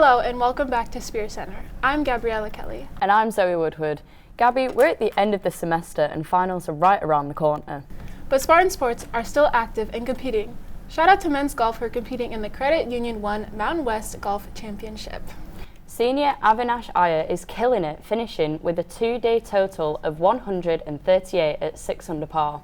Hello and welcome back to SpearCenter. I'm Gabriella Kelly. And I'm Zoe Woodward. Gabby, we're at the end of the semester and finals are right around the corner. But Spartan sports are still active and competing. Shout out to men's golf who are competing in the Credit Union 1 Mountain West Golf Championship. Senior Avinash Iyer is killing it, finishing with a 2-day total of 138 at 6 under par.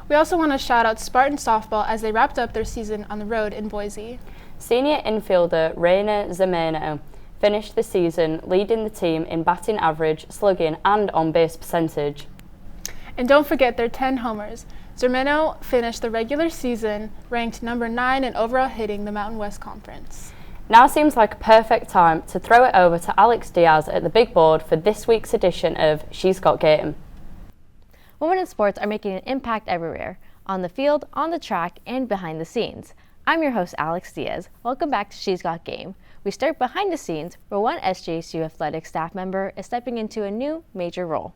We also want to shout out Spartan softball as they wrapped up their season on the road in Boise. Senior infielder Raina Zemeno finished the season leading the team in batting average, slugging and on-base percentage. And don't forget their 10 homers. Zemeno finished the regular season ranked number 9 in overall hitting the Mountain West Conference. Now seems like a perfect time to throw it over to Alex Diaz at the big board for this week's edition of She's Got Game. Women in sports are making an impact everywhere, on the field, on the track, and behind the scenes. I'm your host, Alex Diaz. Welcome back to She's Got Game. We start behind the scenes where one SJSU athletic staff member is stepping into a new major role.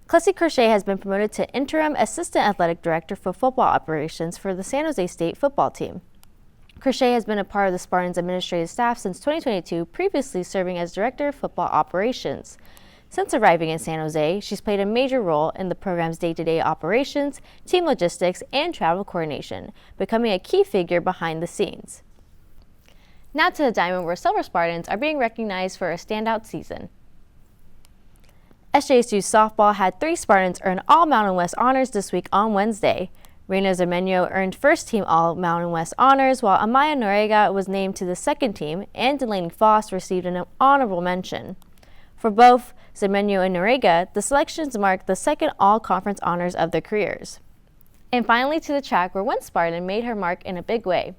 Clessie Crochet has been promoted to Interim Assistant Athletic Director for Football Operations for the San Jose State football team. Crochet has been a part of the Spartans administrative staff since 2022, previously serving as Director of Football Operations. Since arriving in San Jose, she's played a major role in the program's day-to-day operations, team logistics, and travel coordination, becoming a key figure behind the scenes. Now to the diamond where Silver Spartans are being recognized for a standout season. SJSU softball had 3 Spartans earn all Mountain West honors this week on Wednesday. Reina Zemeno earned first team all Mountain West honors, while Amaya Noriega was named to the second team, and Delaney Foss received an honorable mention. For both Zemeno and Noriega, the selections mark the second all-conference honors of their careers. And finally to the track where one Spartan made her mark in a big way.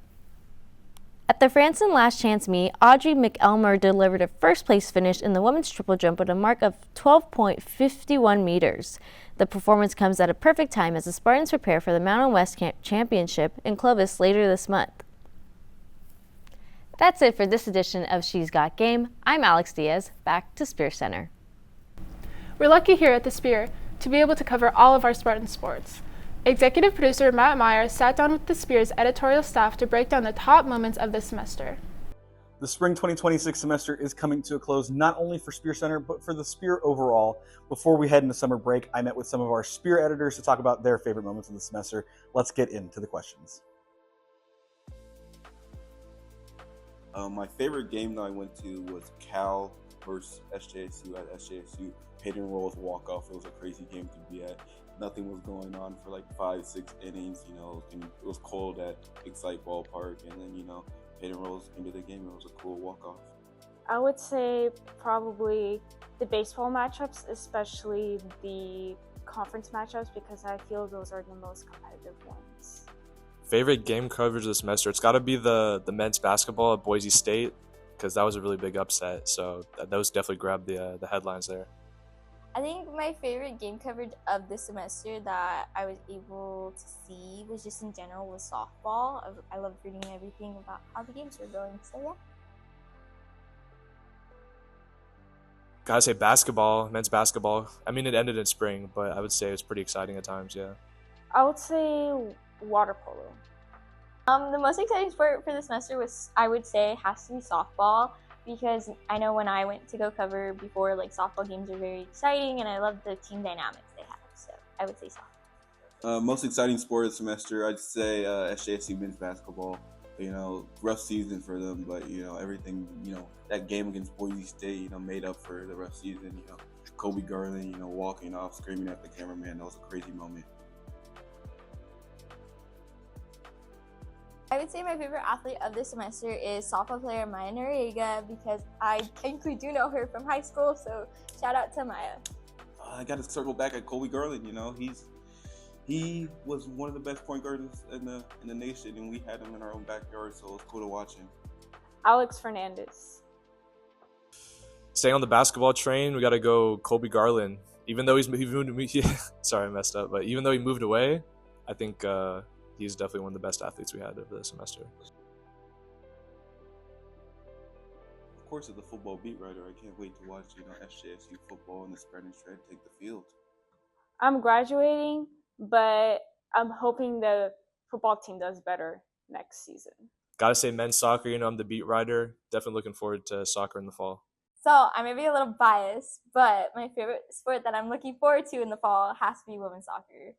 At the Franson Last Chance meet, Audrey McElmer delivered a first-place finish in the women's triple jump with a mark of 12.51 meters. The performance comes at a perfect time as the Spartans prepare for the Mountain West Championship in Clovis later this month. That's it for this edition of She's Got Game. I'm Alex Diaz. Back to SpearCenter. We're lucky here at the Spear to be able to cover all of our Spartan sports. Executive producer Matt Meyer sat down with the Spear's editorial staff to break down the top moments of this semester. The spring 2026 semester is coming to a close not only for SpearCenter, but for the Spear overall. Before we head into summer break, I met with some of our Spear editors to talk about their favorite moments of the semester. Let's get into the questions. My favorite game that I went to was Cal versus SJSU at SJSU. Peyton Rolls walk-off. It was a crazy game to be at. Nothing was going on for like 5-6 innings, and it was cold at Excite Ballpark, and then, Peyton Rolls into the game. It was a cool walk-off. I would say probably the baseball matchups, especially the conference matchups, because I feel those are the most competitive ones. Favorite game coverage of the semester? It's got to be the men's basketball at Boise State, because that was a really big upset. So those definitely grabbed the headlines there. I think my favorite game coverage of this semester that I was able to see was just in general was softball. I loved reading everything about how the games were going. So yeah. Gotta say basketball, men's basketball. I mean, it ended in spring, but I would say it's pretty exciting at times, yeah. I would say water polo. The most exciting sport for the semester was, I would say, has to be softball, because I know when I went to go cover before, like, softball games are very exciting, and I love the team dynamics they have. So I would say softball. Most exciting sport of the semester, I'd say SJSU men's basketball. Rough season for them, but everything. That game against Boise State, made up for the rough season. Kobe Garland, walking off, screaming at the cameraman. That was a crazy moment. I would say my favorite athlete of this semester is softball player Maya Noriega, because I technically do know her from high school, so shout out to Maya. I got to circle back at Kobe Garland. He was one of the best point guards in the nation, and we had him in our own backyard, so it was cool to watch him. Alex Fernandez. Staying on the basketball train, we got to go Kobe Garland. Even though he moved, sorry I messed up, but even though he moved away, I think he's definitely one of the best athletes we had over the semester. Of course, as a football beat writer, I can't wait to watch SJSU football and the Spanish Red take the field. I'm graduating, but I'm hoping the football team does better next season. Gotta say men's soccer, I'm the beat writer. Definitely looking forward to soccer in the fall. So I may be a little biased, but my favorite sport that I'm looking forward to in the fall has to be women's soccer.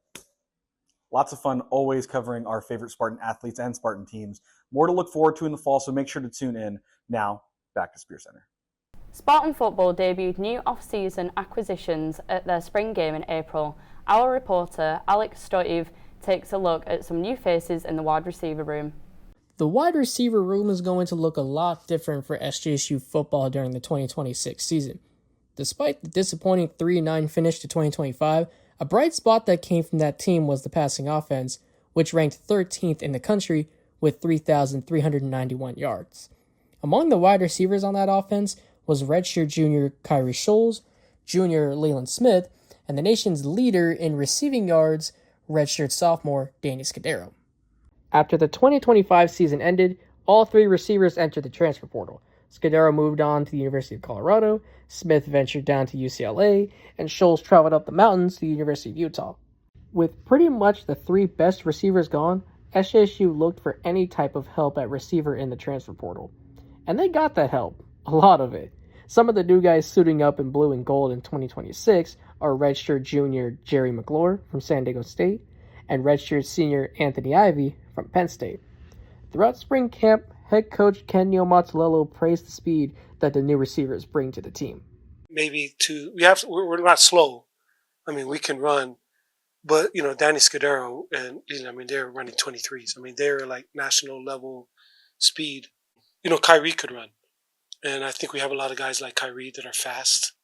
Lots of fun always covering our favorite Spartan athletes and Spartan teams. More to look forward to in the fall, so make sure to tune in. Now, back to SpearCenter. Spartan Football debuted new off-season acquisitions at their spring game in April. Our reporter, Alex Stoiv, takes a look at some new faces in the wide receiver room. The wide receiver room is going to look a lot different for SJSU football during the 2026 season. Despite the disappointing 3-9 finish to 2025, a bright spot that came from that team was the passing offense, which ranked 13th in the country with 3,391 yards. Among the wide receivers on that offense was redshirt junior Kyrie Scholes, junior Leland Smith, and the nation's leader in receiving yards, redshirt sophomore Danny Scudero. After the 2025 season ended, all three receivers entered the transfer portal. Scudero moved on to the University of Colorado, Smith ventured down to UCLA, and Scholes traveled up the mountains to the University of Utah. With pretty much the three best receivers gone, SJSU looked for any type of help at receiver in the transfer portal. And they got that help. A lot of it. Some of the new guys suiting up in blue and gold in 2026 are redshirt junior Jerry McClure from San Diego State and redshirt senior Anthony Ivey from Penn State. Throughout spring camp, head coach Ken Mazzolello praised the speed that the new receivers bring to the team. We're not slow. I mean, we can run, but Danny Scudero and they're running 23s. I mean, they're like national level speed. Kyrie could run, and I think we have a lot of guys like Kyrie that are fast.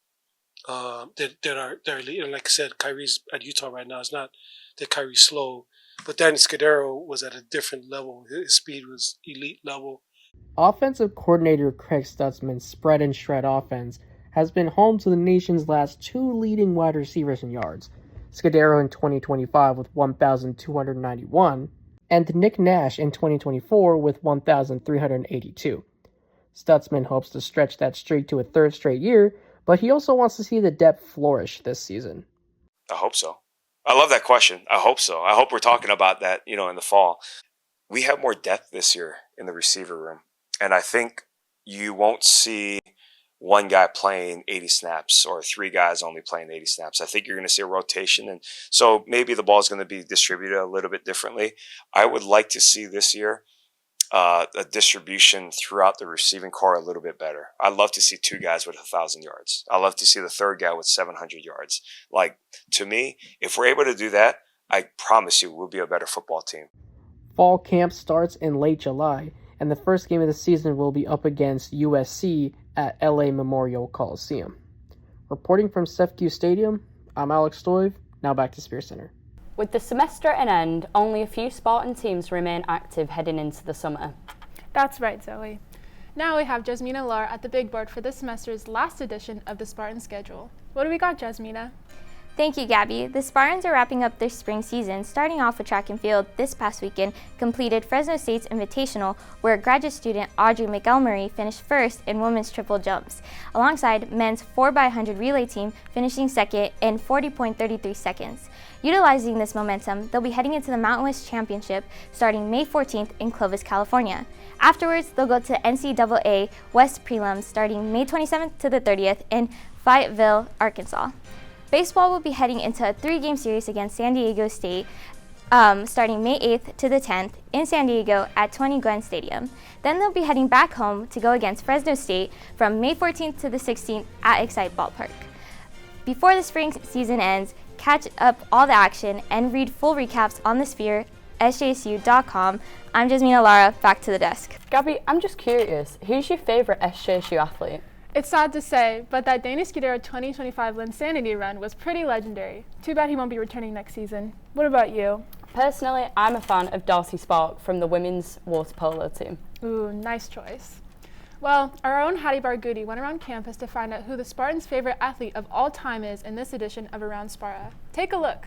That are elite. And like I said, Kyrie's at Utah right now. It's not that Kyrie's slow, but Danny Scudero was at a different level. His speed was elite level. Offensive coordinator Craig Stutzman's spread and shred offense has been home to the nation's last two leading wide receivers in yards, Scudero in 2025 with 1,291, and Nick Nash in 2024 with 1,382. Stutzman hopes to stretch that streak to a third straight year, but he also wants to see the depth flourish this season. I hope so. I love that question. I hope so. I hope we're talking about that, in the fall. We have more depth this year in the receiver room, and I think you won't see one guy playing 80 snaps or three guys only playing 80 snaps. I think you're going to see a rotation, and so maybe the ball is going to be distributed a little bit differently. I would like to see this year a distribution throughout the receiving core a little bit better. I'd love to see two guys with 1,000 yards. I'd love to see the third guy with 700 yards. To me, if we're able to do that, I promise you we'll be a better football team. Fall camp starts in late July, and the first game of the season will be up against USC at LA Memorial Coliseum. Reporting from CEFCU Stadium, I'm Alex Stoiv. Now back to SpearCenter. With the semester at an end, only a few Spartan teams remain active heading into the summer. That's right, Zoe. Now we have Jasmina Lar at the big board for this semester's last edition of the Spartan schedule. What do we got, Jasmina? Thank you, Gabby. The Spartans are wrapping up their spring season, starting off with track and field. This past weekend completed Fresno State's Invitational, where graduate student Audrey McElmurray finished first in women's triple jumps, alongside men's 4x100 relay team finishing second in 40.33 seconds. Utilizing this momentum, they'll be heading into the Mountain West Championship starting May 14th in Clovis, California. Afterwards, they'll go to NCAA West Prelims starting May 27th to the 30th in Fayetteville, Arkansas. Baseball will be heading into a 3-game series against San Diego State starting May 8th to the 10th in San Diego at 20 Glen Stadium. Then they'll be heading back home to go against Fresno State from May 14th to the 16th at Excite Ballpark. Before the spring season ends, catch up all the action and read full recaps on the Sphere, sjsu.com. I'm Jasmina Lara, back to the desk. Gabby, I'm just curious, who's your favourite SJSU athlete? It's sad to say, but that Danny Scudero 2025 Linsanity run was pretty legendary. Too bad he won't be returning next season. What about you? Personally, I'm a fan of Darcy Spark from the women's water polo team. Ooh, nice choice. Well, our own Hattie Barghouti went around campus to find out who the Spartans' favorite athlete of all time is in this edition of Around Sparta. Take a look.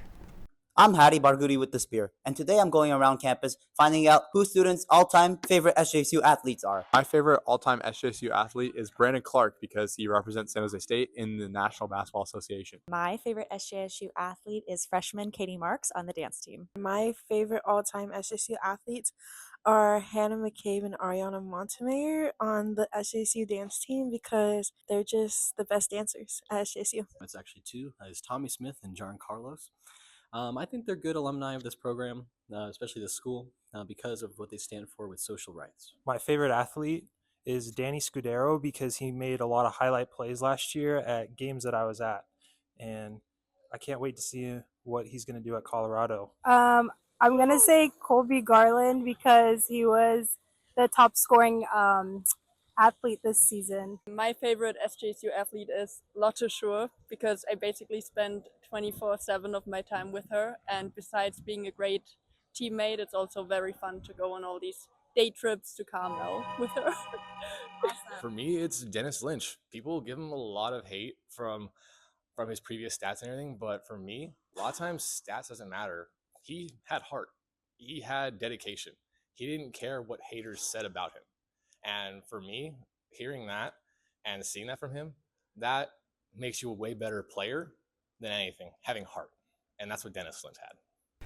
I'm Hattie Barghouti with the Spear, and today I'm going around campus finding out who students' all-time favorite SJSU athletes are. My favorite all-time SJSU athlete is Brandon Clark because he represents San Jose State in the National Basketball Association. My favorite SJSU athlete is freshman Katie Marks on the dance team. My favorite all-time SJSU athletes are Hannah McCabe and Ariana Montemayor on the SJSU dance team because they're just the best dancers at SJSU. It's actually two. It's Tommy Smith and John Carlos. I think they're good alumni of this program, especially this school, because of what they stand for with social rights. My favorite athlete is Danny Scudero because he made a lot of highlight plays last year at games that I was at. And I can't wait to see what he's going to do at Colorado. I'm going to say Colby Garland because he was the top scoring athlete this season. My favorite SJSU athlete is Lotte Schur because I basically spend 24/7 of my time with her. And besides being a great teammate, it's also very fun to go on all these day trips to Carmel with her. For me, it's Dennis Lynch. People give him a lot of hate from his previous stats and everything, but for me, a lot of times stats doesn't matter. He had heart. He had dedication. He didn't care what haters said about him. And for me, hearing that and seeing that from him, that makes you a way better player than anything, having heart. And that's what Dennis Lynch had.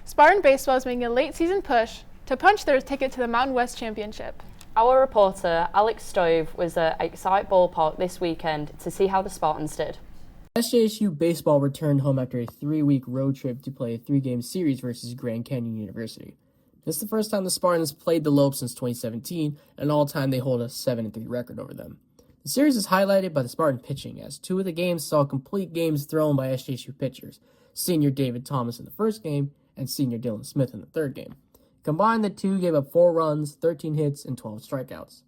Spartan Baseball is making a late season push to punch their ticket to the Mountain West Championship. Our reporter, Alex Stoive, was at Excite Ballpark this weekend to see how the Spartans did. SJSU baseball returned home after a 3-week road trip to play a 3-game series versus Grand Canyon University. This is the first time the Spartans played the Lopes since 2017, and all time they hold a 7-3 record over them. The series is highlighted by the Spartan pitching, as 2 of the games saw complete games thrown by SJSU pitchers, senior David Thomas in the first game and senior Dylan Smith in the third game. Combined, the two gave up 4 runs, 13 hits, and 12 strikeouts.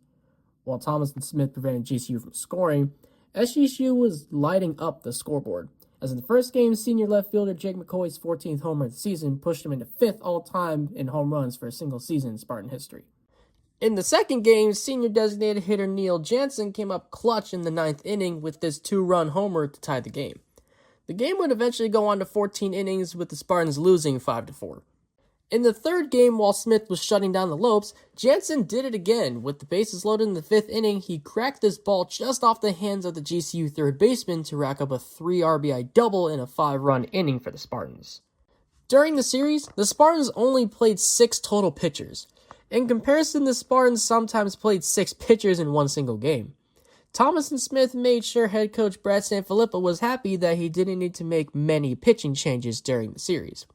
While Thomas and Smith prevented GCU from scoring, SJSU was lighting up the scoreboard, as in the first game, senior left fielder Jake McCoy's 14th homer of the season pushed him into 5th all-time in home runs for a single season in Spartan history. In the second game, senior designated hitter Neil Jansen came up clutch in the 9th inning with this 2-run homer to tie the game. The game would eventually go on to 14 innings, with the Spartans losing 5-4. In the third game, while Smith was shutting down the Lopes, Jansen did it again. With the bases loaded in the 5th inning, he cracked this ball just off the hands of the GCU third baseman to rack up a 3 RBI double in a 5-run inning for the Spartans. During the series, the Spartans only played 6 total pitchers. In comparison, the Spartans sometimes played 6 pitchers in one single game. Thomas and Smith made sure head coach Brad Sanfilippo was happy that he didn't need to make many pitching changes during the series.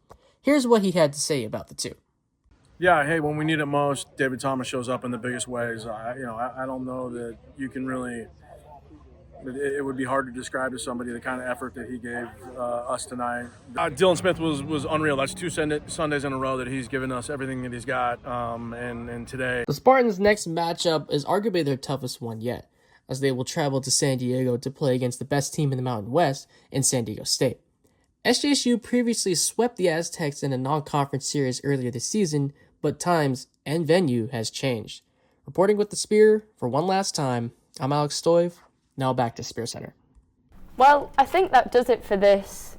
Here's what he had to say about the two. Yeah, hey, when we need it most, David Thomas shows up in the biggest ways. I don't know that you can really. It would be hard to describe to somebody the kind of effort that he gave us tonight. Dylan Smith was unreal. That's 2 Sundays in a row that he's given us everything that he's got, and today. The Spartans' next matchup is arguably their toughest one yet, as they will travel to San Diego to play against the best team in the Mountain West in San Diego State. SJSU previously swept the Aztecs in a non-conference series earlier this season, but times and venue has changed. Reporting with the Spear for one last time, I'm Alex Stoive. Now back to SpearCenter. Well, I think that does it for this.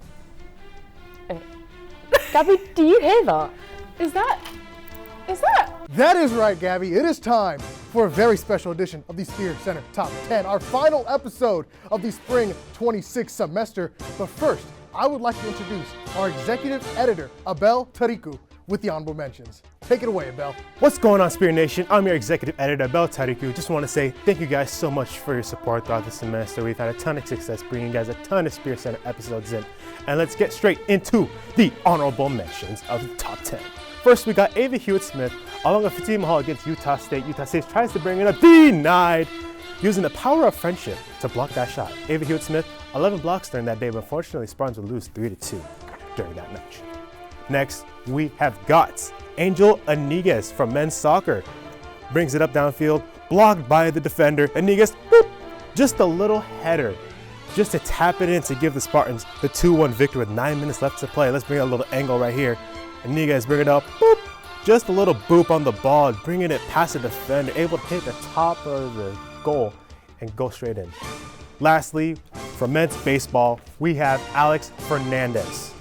Gabby, do you hear that? Is that? That is right, Gabby. It is time for a very special edition of the SpearCenter Top 10, our final episode of the spring 26 semester. But first, I would like to introduce our executive editor, Abel Tariku, with the honorable mentions. Take it away, Abel. What's going on, Spear Nation? I'm your executive editor, Abel Tariku. Just want to say thank you guys so much for your support throughout the semester. We've had a ton of success bringing you guys a ton of SpearCenter episodes in. And let's get straight into the honorable mentions of the top 10. First, we got Ava Hewitt-Smith, along with Fatima Hall against Utah State. Utah State tries to bring it up, denied, using the power of friendship to block that shot. Ava Hewitt-Smith, 11 blocks during that day, but unfortunately, Spartans would lose 3-2 during that match. Next, we have got Angel Iniguez from men's soccer. Brings it up downfield, blocked by the defender. Iniguez, boop, just a little header, just to tap it in to give the Spartans the 2-1 victory with 9 minutes left to play. Let's bring a little angle right here. Iniguez bring it up, boop, just a little boop on the ball, bringing it past the defender, able to hit the top of the goal and go straight in. Lastly, for men's baseball, we have Alex Fernandez.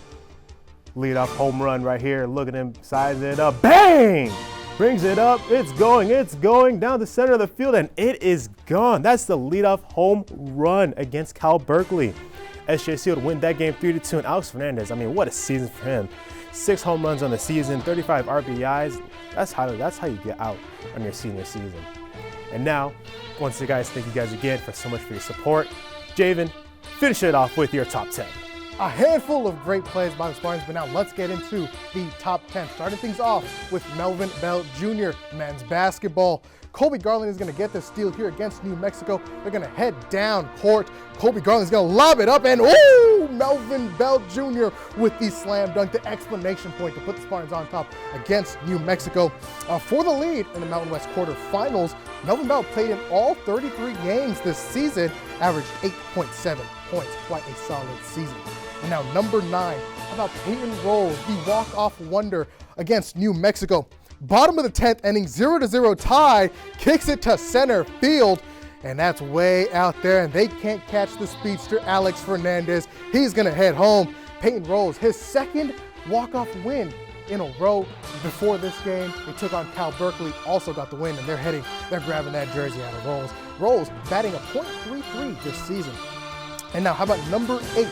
Leadoff home run right here. Look at him size it up. Bang! Brings it up. It's going down the center of the field, and it is gone. That's the leadoff home run against Cal Berkeley. SJC would win that game 3-2, and Alex Fernandez, I mean, what a season for him. 6 home runs on the season, 35 RBIs. That's how you get out on your senior season. And now, once again, guys, thank you guys again so much for your support. Javen, finish it off with your top 10. A handful of great plays by the Spartans, but now let's get into the top 10. Starting things off with Melvin Bell Jr., men's basketball. Colby Garland is going to get the steal here against New Mexico. They're going to head down court. Colby Garland is going to lob it up, and ooh, Melvin Bell Jr. with the slam dunk, the explanation point to put the Spartans on top against New Mexico. For the lead in the Mountain West quarterfinals, Melvin Bell played in all 33 games this season, averaged 8.7 points, quite a solid season. And now number 9, how about Peyton Rose, the walk-off wonder against New Mexico. Bottom of the 10th inning, 0-0 tie, kicks it to center field, and that's way out there, and they can't catch the speedster Alex Fernandez. He's gonna head home. Peyton Rose, his second walk-off win in a row. Before this game, they took on Cal Berkeley, also got the win, and they're grabbing that jersey out of Rose. Rose batting a .33 this season. And now how about number 8,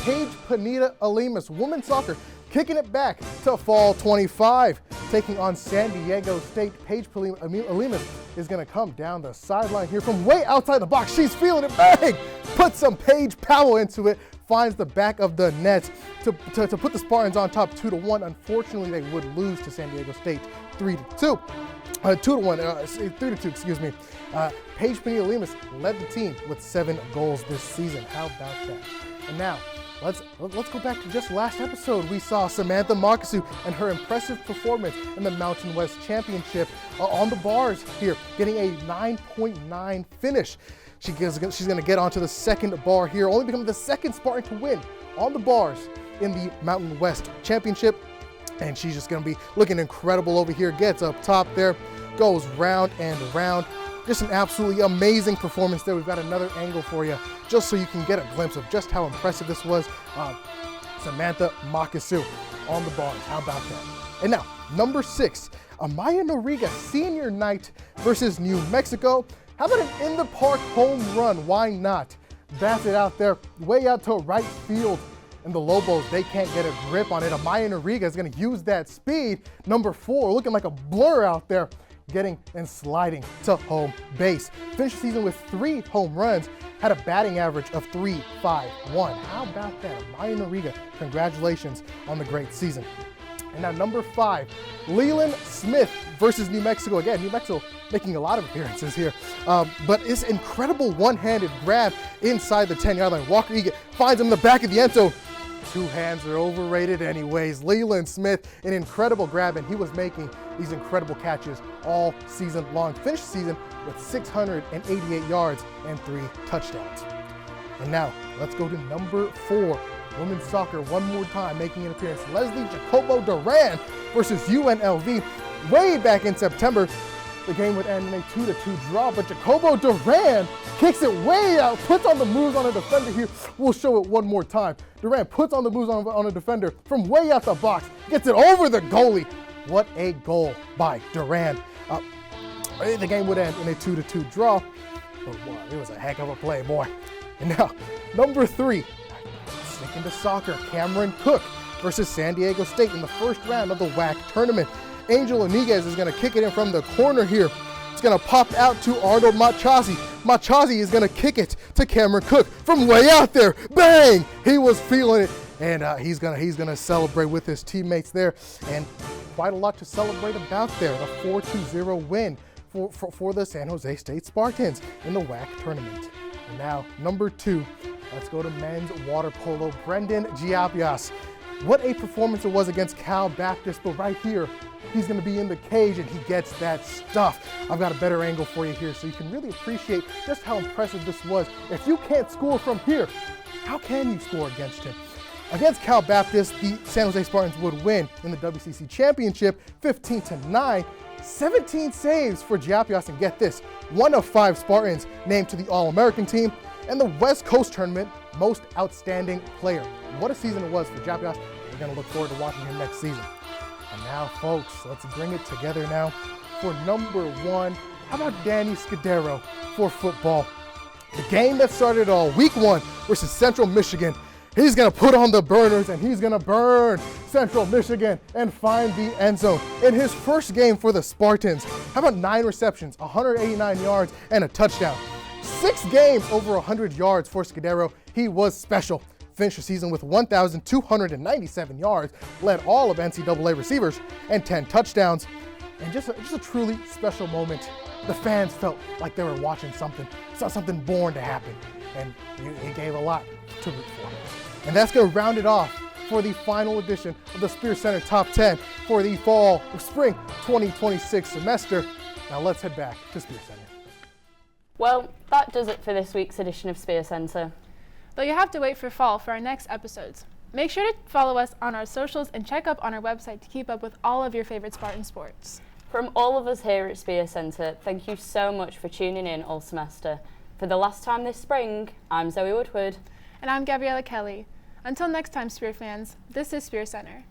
Paige Panita Alimas, women's soccer, kicking it back to fall 25, taking on San Diego State. Paige Alimas is going to come down the sideline here from way outside the box. She's feeling it, bang! Put some Paige power into it, finds the back of the net to put the Spartans on top 2-1. Unfortunately, they would lose to San Diego State 3-2. 3-2, excuse me. Paige Panita-Alimas led the team with 7 goals this season. How about that? And now, let's go back to just last episode. We saw Samantha Makasu and her impressive performance in the Mountain West Championship on the bars here, getting a 9.9 finish. She's going to get onto the second bar here, only becoming the second Spartan to win on the bars in the Mountain West Championship. And she's just going to be looking incredible over here. Gets up top there, goes round and round. Just an absolutely amazing performance there. We've got another angle for you, just so you can get a glimpse of just how impressive this was. Samantha Makasu on the bars. How about that? And now, number 6, Amaya Noriga senior night versus New Mexico. How about an in-the-park home run? Why not? Bats it out there, way out to right field. And the Lobos, they can't get a grip on it. Amaya Noriga is going to use that speed. Number 4, looking like a blur out there, getting and sliding to home base. Finished the season with 3 home runs, had a batting average of .351. How about that? Amaya Noriga, congratulations on the great season. And now number 5, Leland Smith versus New Mexico. Again, New Mexico making a lot of appearances here. But this incredible one-handed grab inside the 10-yard line. Walker Egan finds him in the back of the end zone. 2 hands are overrated anyways. Leland Smith, an incredible grab, and he was making these incredible catches all season long. Finished the season with 688 yards and 3 touchdowns. And now, let's go to number 4, women's soccer one more time, making an appearance. Leslie Jacobo Duran versus UNLV. Way back in September, the game would end in a 2-2 draw, but Jacobo Duran kicks it way out, puts on the moves on a defender here. We'll show it one more time. Duran puts on the moves on a defender from way out the box, gets it over the goalie. What a goal by Duran. The game would end in a 2-2 draw, but wow, it was a heck of a play, boy. And now, number 3, sticking to soccer, Cameron Cook versus San Diego State in the first round of the WAC tournament. Angel Oniguez is going to kick it in from the corner here. It's going to pop out to Arnold Machazi. Machazi is going to kick it to Cameron Cook from way out there. Bang! He was feeling it, and he's gonna celebrate with his teammates there. And quite a lot to celebrate about there. The 4-0 win for the San Jose State Spartans in the WAC tournament. And now, number 2, let's go to men's water polo. Brendan Giapias. What a performance it was against Cal Baptist, but right here, he's going to be in the cage and he gets that stuff. I've got a better angle for you here so you can really appreciate just how impressive this was. If you can't score from here, how can you score against him? Against Cal Baptist, the San Jose Spartans would win in the WCC Championship 15-9. 17 saves for Giapias, and get this, 1 of 5 Spartans named to the All-American team, and the West Coast Tournament Most Outstanding Player. What a season it was for Giapias. We're going to look forward to watching him next season. And now, folks, let's bring it together now for number 1. How about Danny Scudero for football? The game that started all week 1 versus Central Michigan. He's going to put on the burners and he's going to burn Central Michigan and find the end zone. In his first game for the Spartans, how about 9 receptions, 189 yards, and a touchdown? 6 games over 100 yards for Scudero. He was special. Finished the season with 1,297 yards, led all of NCAA receivers, and 10 touchdowns. And just a truly special moment. The fans felt like they were watching something, saw something born to happen. And he gave a lot to root for. And that's going to round it off for the final edition of the SpearCenter Top 10 for the spring 2026 semester. Now let's head back to SpearCenter. Well, that does it for this week's edition of SpearCenter. But you have to wait for fall for our next episodes. Make sure to follow us on our socials and check up on our website to keep up with all of your favorite Spartan sports. From all of us here at SpearCenter, thank you so much for tuning in all semester. For the last time this spring, I'm Zoe Woodward. And I'm Gabriella Kelly. Until next time, Spear fans, this is SpearCenter.